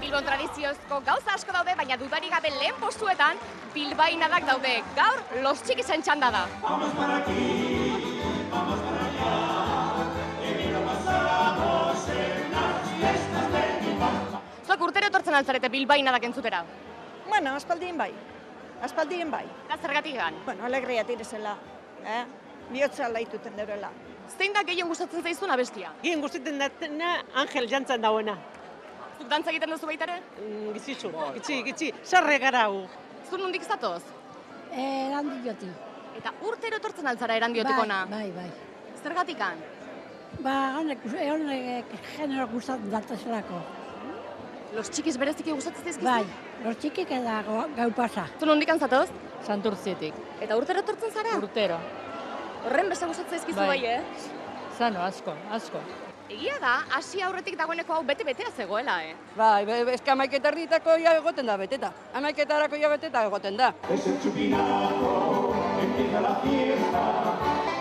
Bilbon tradiziozko gauza asko daude, baina dudarik gabe lehen postuetan bilbainadak daude. Gaur, Los Txikisen txanda da. Vamos para aquí, vamos para allá, que bien lo pasamos en las fiestas de Bilbao. Zuek urtero etortzen altzarete bilbainadak entzutera. Bueno, aspaldien bai. Eta zergatik gan. Bueno, alegria tirezela, bihotza laituten deurela. Zein da gehien gustatzen zaizun abestia? Gien gustatzen datena Angel jantzan dauena. Zuk dantza egiten duzu baita ere? Gizitzu, gitzi, sarre gara hu. Zu nondik zatoz? Erandioti. Eta urtero etortzen altzara erandiotikona. Bai. Zergatik gan? Honek genero gustatzen datazelako. Los Txikis bereziki gustatzen zaizkizu? Bai, los txikik eta gau pasa. Zu nondik zatoz? Santurtzitik, Eta urtero etortzen zara? urtero. Horren beste gustatzen zaizkizu Bai. bai, Zano, asko. Egia da, hasi aurretik dagoeneko hau bete-betea zegoela, Bai, eske 11:30 ja egoten da beteta. 11:00 ja beteta egoten da. Es el chupinazo, empieza la fiesta,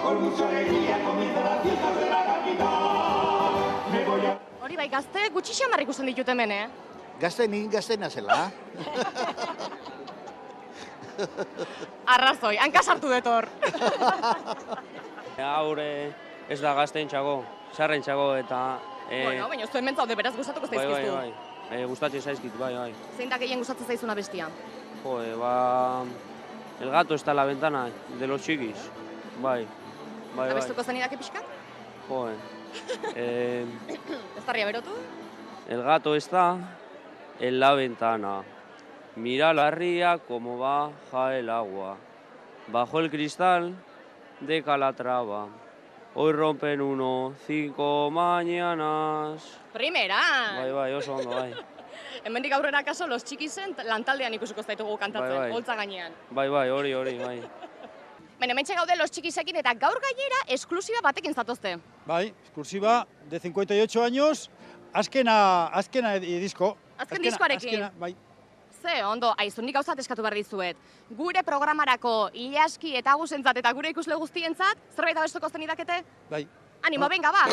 con mucha alegría comienza la fiesta de la capital. Me voy a... Hori bai, gazte gutxi xamar ikusten ditut hemen, Gaztena zela. Arrazoi, hanka sartu detor. Haure ez da gaztentxago, sarrentxago eta... Bueno, baina zuen mentzaude beraz gustatuko zaizkizu. Bai. Gustatzen zaizkit, bai. Zein da gehien gustatzen zaizuna bestia? El gato está en la ventana de los chiquis. Bai. Abestuko zenidake pixkat? Ez berotu? El gato está en la ventana. Mira la ría como baja el agua. Bajo el cristal de Calatrava. Hoy rompen 5 mañanas. Primera! Bai, oso ondo, bai. Hemendik aurrera kaso Los Txikisen lantaldean ikusiko zaitugu kantatzen, Bai. holtza gainean. Bai, hori, bai. Baina hementxe gaude Los Txikisekin eta gaur gainera esklusiba batekin zatozte. Bai, exclusiva de 58 años, azkena disko. Azken diskoarekin? Bai. Ze, ondo, aizunik gauzat eskatu behar dizuet. Gure programarako Ilaski eta Agusentzat eta gure ikusle guztientzat, zerbait abestuko zenidakete? Bai. Animo, venga, ba!